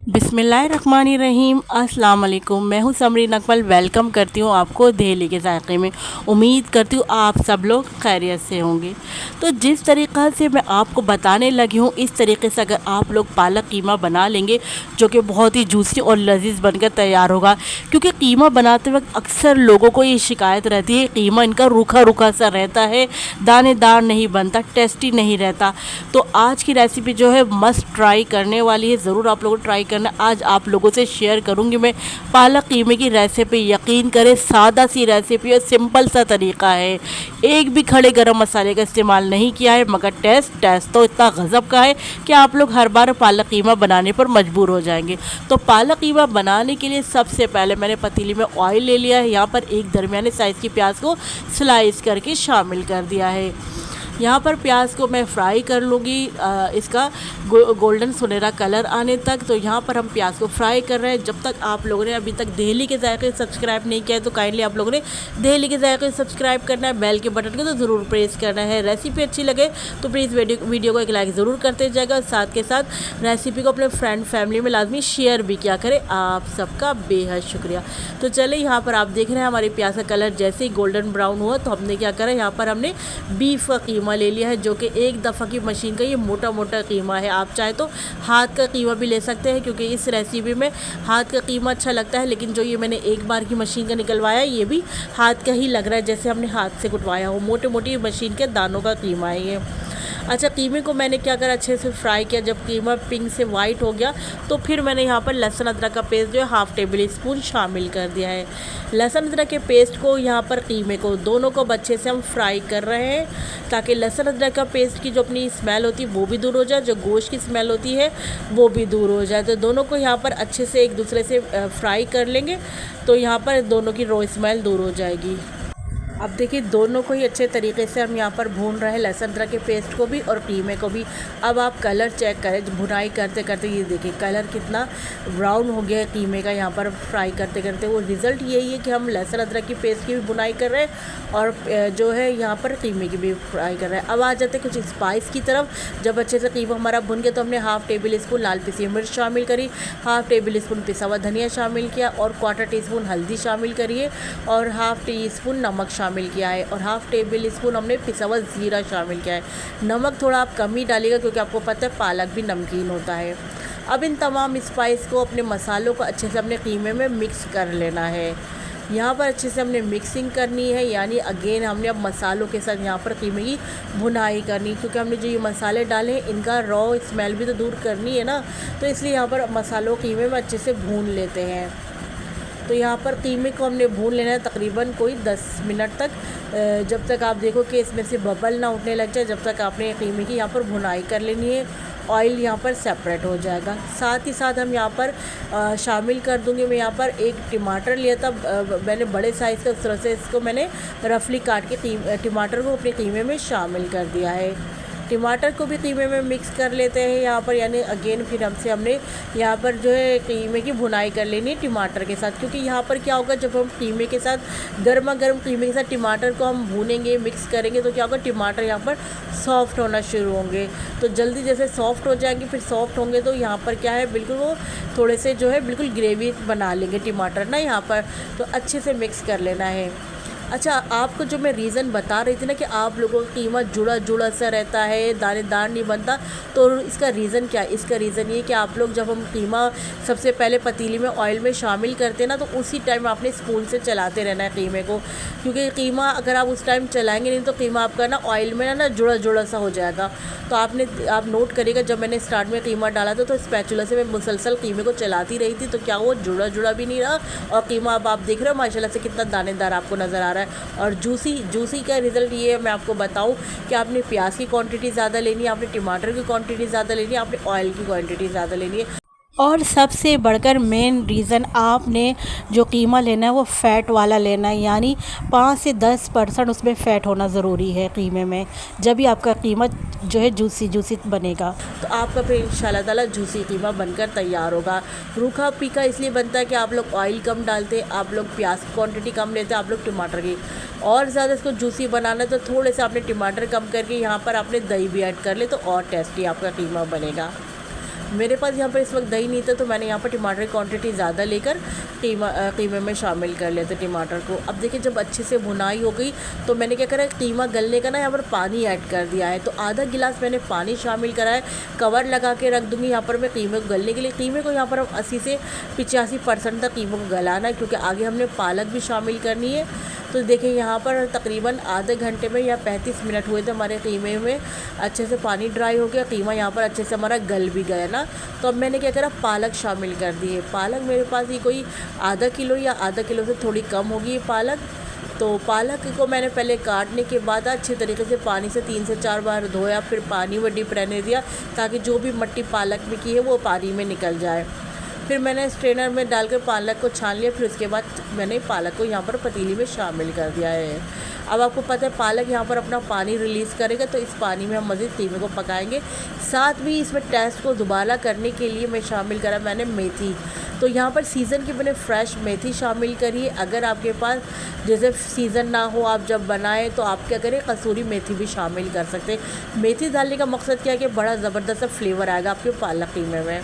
बिस्मिल्लाहिर्रहमानिर्रहीम। अस्सलाम वालेकुम। मैं हूँ समरीन अकमल। वेलकम करती हूँ आपको दहली के जायके में। उम्मीद करती हूँ आप सब लोग खैरियत से होंगे। तो जिस तरीक़ा से मैं आपको बताने लगी हूँ, इस तरीके से अगर आप लोग पालक कीमा बना लेंगे, जो कि बहुत ही जूसी और लजीज बनकर तैयार होगा। क्योंकि कीमा बनाते वक्त अक्सर लोगों को ये शिकायत रहती है, कीमा इनका रूखा रूखा सा रहता है, दानेदार नहीं बनता, टेस्टी नहीं रहता। तो आज की रेसिपी जो है मस्ट ट्राई करने वाली है, ज़रूर आप लोगों को ट्राई करना। आज आप लोगों से शेयर करूंगी मैं पालक कीमे की रेसिपी। यकीन करें, सादा सी रेसिपी और सिंपल सा तरीका है। एक भी खड़े गरम मसाले का इस्तेमाल नहीं किया है, मगर टेस्ट तो इतना गज़ब का है कि आप लोग हर बार पालक कीमा बनाने पर मजबूर हो जाएंगे। तो पालक कीमा बनाने के लिए सबसे पहले मैंने पतीली में ऑयल ले लिया है। यहाँ पर एक दरमियाने साइज़ की प्याज को स्लाइस करके शामिल कर दिया है। यहाँ पर प्याज को मैं फ्राई कर लूँगी इसका गोल्डन सुनहरा कलर आने तक। तो यहाँ पर हम प्याज को फ्राई कर रहे हैं। जब तक आप लोगों ने अभी तक दहली के जायके सब्सक्राइब नहीं किया है, तो काइंडली आप लोगों ने दहली के जायके सब्सक्राइब करना है। बेल के बटन को तो ज़रूर प्रेस करना है। रेसिपी अच्छी लगे तो प्लीज़ वीडियो को एक लाइक ज़रूर करते जाएगा। साथ के साथ रेसिपी को अपने फ्रेंड फैमिली में लाजमी शेयर भी किया करें। आप सबका बेहद शुक्रिया। तो चले, यहाँ पर आप देख रहे हैं हमारी प्याज का कलर जैसे ही गोल्डन ब्राउन हुआ, तो हमने क्या करा, यहाँ पर हमने बीफ का कीमा ले लिया है, जो कि एक दफ़ा की मशीन का ये मोटा मोटा कीमा है। आप चाहे तो हाथ का कीमा भी ले सकते हैं, क्योंकि इस रेसिपी में हाथ का कीमा अच्छा लगता है। लेकिन जो ये मैंने एक बार की मशीन का निकलवाया, ये भी हाथ का ही लग रहा है, जैसे हमने हाथ से कुटवाया हो। मोटे मोटी मशीन के दानों का कीमा है ये। अच्छा, कीमे को मैंने क्या करा, अच्छे से फ्राई किया। जब कीमा पिंक से वाइट हो गया, तो फिर मैंने यहाँ पर लहसुन अदरक का पेस्ट जो है हाफ़ टेबल स्पून शामिल कर दिया है। लहसुन अदरक के पेस्ट को, यहाँ पर कीमे को, दोनों को अच्छे से हम फ्राई कर रहे हैं, ताकि लहसुन अदरक का पेस्ट की जो अपनी स्मेल होती है वो भी दूर हो जाए, जो गोश्त की स्मेल होती है वो भी दूर हो जाए। तो दोनों को यहाँ पर अच्छे से एक दूसरे से फ्राई कर लेंगे, तो यहाँ पर दोनों की रॉ स्मेल दूर हो जाएगी। अब देखिए, दोनों को ही अच्छे तरीके से हम यहाँ पर भून रहे हैं, लहसुन अदरक के पेस्ट को भी और कीमे को भी। अब आप कलर चेक करें, भुनाई करते करते ये देखिए कलर कितना ब्राउन हो गया है कीमे का। यहाँ पर फ्राई करते करते वो रिज़ल्ट यही है कि हम लहसुन अदरक की पेस्ट की भी भुनाई कर रहे हैं और जो है यहाँ पर कीमे की भी फ्राई कर रहे हैं। अब आ जाते हैं कुछ स्पाइस की तरफ। जब अच्छे से कीमा हमारा भुन गया, तो हमने हाफ़ टेबल स्पून लाल पिसी मिर्च शामिल करी, हाफ़ टेबल स्पून पिसा हुआ धनिया शामिल किया, और क्वार्टर टी स्पून हल्दी शामिल करिए, और हाफ़ टी स्पून नमक शामिल किया है, और हाफ़ टेबल स्पून हमने पिसा हुआ ज़ीरा शामिल किया है। नमक थोड़ा आप कम ही डालिएगा, क्योंकि आपको पता है पालक भी नमकीन होता है। अब इन तमाम स्पाइस को, अपने मसालों को अच्छे से अपने कीमे में मिक्स कर लेना है। यहाँ पर अच्छे से हमने मिक्सिंग करनी है, यानी अगेन हमने अब मसालों के साथ यहाँ पर कीमे की भुनाई करनी, क्योंकि हमने जो ये मसाले डाले हैं इनका रॉ स्मेल भी तो दूर करनी है ना। तो इसलिए यहाँ पर मसालों कीमे में अच्छे से भून लेते हैं। तो यहाँ पर कीमे को हमने भून लेना है तकरीबन कोई 10 मिनट तक, जब तक आप देखो कि इसमें से बबल ना उठने लग जाए, जब तक आपने कीमे की यहाँ पर भुनाई कर लेनी है। ऑयल यहाँ पर सेपरेट हो जाएगा। साथ ही साथ हम यहाँ पर शामिल कर दूँगी, मैं यहाँ पर एक टमाटर लिया था, मैंने बड़े साइज़ का, उस तरह से इसको मैंने रफली काट के टमाटर को अपने कीमे में शामिल कर दिया है। टमाटर को भी कीमे में मिक्स कर लेते हैं यहाँ पर, यानी अगेन फिर हमने यहाँ पर जो है कीमे की भुनाई कर लेनी है टमाटर के साथ। क्योंकि यहाँ पर क्या होगा, जब हम कीमे के साथ गर्मा गर्म कीमे के साथ टमाटर को हम भूनेंगे, मिक्स करेंगे, तो क्या होगा, टमाटर यहाँ पर सॉफ्ट होना शुरू होंगे। तो जल्दी जैसे सॉफ्ट हो जाएंगे, फिर सॉफ्ट होंगे तो यहाँ पर क्या है, बिल्कुल वो थोड़े से जो है बिल्कुल ग्रेवी बना लेंगे टमाटर ना यहाँ पर। तो अच्छे से मिक्स कर लेना है। अच्छा, आपको जो मैं रीज़न बता रही थी ना कि आप लोगों का कीमा जुड़ा जुड़ा सा रहता है, दानेदार नहीं बनता, तो इसका रीज़न क्या है? इसका रीज़न ये कि आप लोग जब हम कीमा सबसे पहले पतीली में ऑयल में शामिल करते हैं ना, तो उसी टाइम आपने स्पून से चलाते रहना है कीमे को। क्योंकि कीमा अगर आप उस टाइम चलाएंगे नहीं, तो कीमा आपका ना ऑयल में ना जुड़ा जुड़ा सा हो जाएगा। तो आप नोट करिएगा, जब मैंने स्टार्ट में कीमा डाला था, तो स्पैचुला से मैं मुसलसल कीमे को चलाती रही थी, तो क्या वो जुड़ा जुड़ा भी नहीं रहा, और कीमा अब आप देख रहे हो माशाल्लाह से कितना दानेदार आपको नज़र आ रहा है। और जूसी का रिज़ल्ट ये है, मैं आपको बताऊं कि आपने प्याज की क्वांटिटी ज़्यादा लेनी है, आपने टमाटर की क्वांटिटी ज़्यादा लेनी है, आपने ऑयल की क्वांटिटी ज़्यादा लेनी है। और सबसे बढ़कर मेन रीज़न, आपने जो कीमा लेना है वो फ़ैट वाला लेना है, यानी 5 से 10% उसमें फ़ैट होना ज़रूरी है कीमे में, जब भी आपका कीमा जो है जूसी बनेगा। तो आपका फिर इंशाल्लाह ताला जूसी कीमा बनकर तैयार होगा। रूखा पीका इसलिए बनता है कि आप लोग ऑयल कम डालते, आप लोग प्याज की क्वान्टिटी कम लेते, आप लोग टमाटर की। और ज़्यादा इसको जूसी बनाना है तो थोड़े से आपने टमाटर कम करके यहाँ पर आपने दही भी ऐड कर ले, तो और टेस्टी आपका कीमा बनेगा। मेरे पास यहाँ पर इस वक्त दही नहीं था, तो मैंने यहाँ पर टमाटर की क्वांटिटी ज़्यादा लेकर कीमे में शामिल कर लिया था टमाटर को। अब देखिए जब अच्छे से भुनाई हो गई तो मैंने क्या करा, कीमा गलने का ना यहाँ पर पानी ऐड कर दिया है। तो आधा गिलास मैंने पानी शामिल करा है। कवर लगा के रख दूँगी यहाँ पर मैं कीमे को गलने के लिए। कीमे को यहाँ पर हम 80 से 85% तक कीमे को गलाना है, क्योंकि आगे हमने पालक भी शामिल करनी है। तो देखिए यहाँ पर तकरीबन आधे घंटे में या 35 मिनट हुए थे हमारे कीमे में। अच्छे से पानी ड्राई हो गया, कीमा यहाँ पर अच्छे से हमारा गल भी गया ना। तो अब मैंने क्या करा, पालक शामिल कर दी है। पालक मेरे पास ये कोई आधा किलो या आधा किलो से थोड़ी कम होगी ये पालक। तो पालक को मैंने पहले काटने के बाद अच्छे तरीके से पानी से 3 से 4 बार धोया, फिर पानी में डिप रहने दिया ताकि जो भी मिट्टी पालक में की है वो पानी में निकल जाए। फिर मैंने स्ट्रेनर में डालकर पालक को छान लिया। फिर उसके बाद मैंने पालक को यहाँ पर पतीली में शामिल कर दिया है। अब आपको पता है पालक यहाँ पर अपना पानी रिलीज़ करेगा, तो इस पानी में हम मज़ीद कीमे को पकाएंगे। साथ भी इसमें टेस्ट को दोबारा करने के लिए मैं शामिल करा मैंने मेथी। तो यहाँ पर सीज़न की मैंने फ़्रेश मेथी शामिल करी है। अगर आपके पास जैसे सीज़न ना हो, आप जब बनाएं तो आप क्या करें, कसूरी मेथी भी शामिल कर सकते हैं। मेथी डालने का मकसद क्या है कि बड़ा ज़बरदस्त फ्लेवर आएगा आपके पालक कीमे में।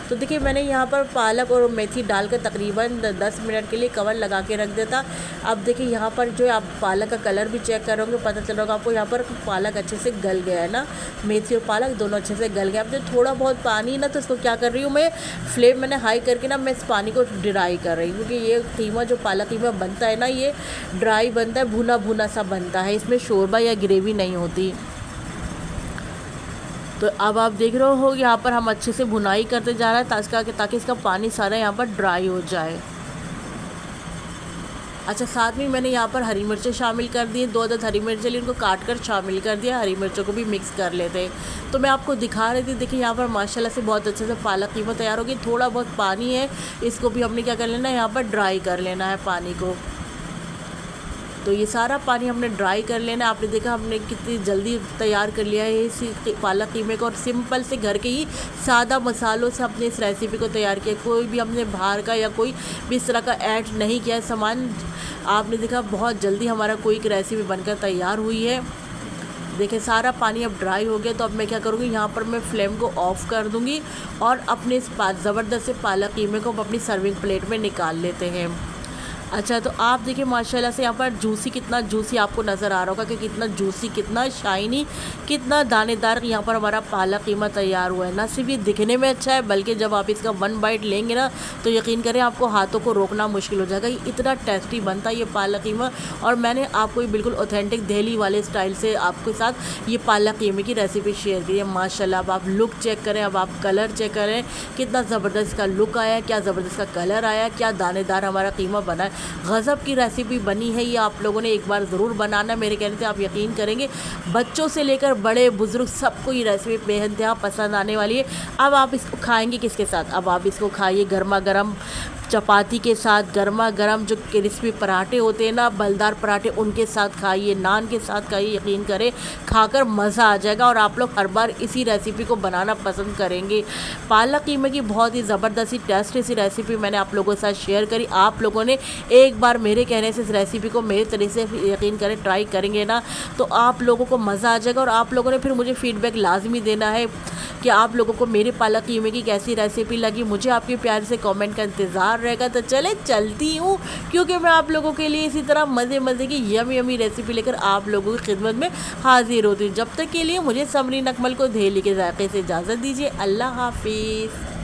तो देखिए मैंने यहाँ पर पालक और मेथी डालकर तकरीबन 10 मिनट के लिए कवर लगा के रख देता। अब देखिए यहाँ पर जो आप पालक का कलर भी चेक करोगे, पता चल रहा आपको यहाँ पर पालक अच्छे से गल गया है ना। मेथी और पालक दोनों अच्छे से गल गए। अब जो थोड़ा बहुत पानी ना, तो इसको क्या कर रही हूँ मैं, फ्लेम मैंने हाई करके ना मैं इस पानी को ड्राई कर रही हूँ, क्योंकि ये कीमा जो पालक कीमा बनता है ना, ये ड्राई बनता है, भुना भुना सा बनता है, इसमें शोरबा या ग्रेवी नहीं होती। तो अब आप देख रहे हो यहाँ पर हम अच्छे से भुनाई करते जा रहे हैं ताकि इसका पानी सारा यहाँ पर ड्राई हो जाए। अच्छा, साथ में मैंने यहाँ पर हरी मिर्चें शामिल कर दी, 2 अदद हरी मिर्चें ली, उनको काट कर शामिल कर दिया। हरी मिर्चों को भी मिक्स कर लेते हैं। तो मैं आपको दिखा रही थी, देखिए यहाँ पर माशाल्लाह से बहुत अच्छे से पालक कीमा तैयार होगी। थोड़ा बहुत पानी है, इसको भी हमने क्या कर लेना है, यहाँ पर ड्राई कर लेना है पानी को। तो ये सारा पानी हमने ड्राई कर लेना। आपने देखा हमने कितनी जल्दी तैयार कर लिया है इस पालक कीमे को, और सिंपल से घर के ही सादा मसालों से अपने इस रेसिपी को तैयार किया। कोई भी हमने बाहर का या कोई भी इस तरह का ऐड नहीं किया है सामान। आपने देखा बहुत जल्दी हमारा क्विक रेसिपी बनकर तैयार हुई है। देखिए सारा पानी अब ड्राई हो गया। तो अब मैं क्या करूँगी, यहाँ पर मैं फ्लेम को ऑफ़ कर दूँगी और अपने इस ज़बरदस्त से पालक कीमे को अपनी सर्विंग प्लेट में निकाल लेते हैं। अच्छा, तो आप देखिए माशाल्लाह से यहाँ पर जूसी, कितना जूसी आपको नज़र आ रहा होगा कि कितना जूसी, कितना शाइनी, कितना दानेदार यहाँ पर हमारा पालक कीमा तैयार हुआ है। ना सिर्फ ये दिखने में अच्छा है, बल्कि जब आप इसका 1 बाइट लेंगे ना, तो यकीन करें आपको हाथों को रोकना मुश्किल हो जाएगा। ये इतना टेस्टी बनता है ये पालक कीमा। और मैंने आपको ये बिल्कुल ऑथेंटिक दिल्ली वाले स्टाइल से आपके साथ ये पालक कीमे की रेसिपी शेयर की है। माशाल्लाह, अब आप लुक चेक करें, अब आप कलर चेक करें, कितना ज़बरदस्त का लुक आया, क्या ज़बरदस्त का कलर आया, क्या दानेदार हमारा कीमा बना है। गज़ब की रेसिपी बनी है ये। आप लोगों ने एक बार ज़रूर बनाना, मेरे कहने से आप यकीन करेंगे बच्चों से लेकर बड़े बुज़ुर्ग सबको ये रेसिपी बेइंतहा पसंद आने वाली है। अब आप इसको खाएंगे किसके साथ, अब आप इसको खाइए गर्मा गर्म चपाती के साथ, गर्मा गर्म जो क्रिस्पी पराठे होते हैं ना, बलदार पराठे, उनके साथ खाइए, नान के साथ खाइए। यकीन करें खाकर मज़ा आ जाएगा और आप लोग हर बार इसी रेसिपी को बनाना पसंद करेंगे। पालक कीमे की बहुत ही ज़बरदस्त टेस्ट सी रेसिपी मैंने आप लोगों के साथ शेयर करी। आप लोगों ने एक बार मेरे कहने से इस रेसिपी को मेरे तरीके से यकीन करें ट्राई करेंगे ना, तो आप लोगों को मज़ा आ जाएगा। और आप लोगों ने फिर मुझे फ़ीडबैक लाजमी देना है कि आप लोगों को मेरे पालक कीमे की कैसी रेसिपी लगी। मुझे आपके प्यार से कमेंट का इंतज़ार रहेगा। तो चले चलती हूँ, क्योंकि मैं आप लोगों के लिए इसी तरह मज़े मज़े की यमी रेसिपी लेकर आप लोगों की खिदमत में हाजिर होती हूँ। जब तक के लिए मुझे समरीन अकमल को दिल्ली के जायके से इजाज़त दीजिए। अल्लाह हाफिज़।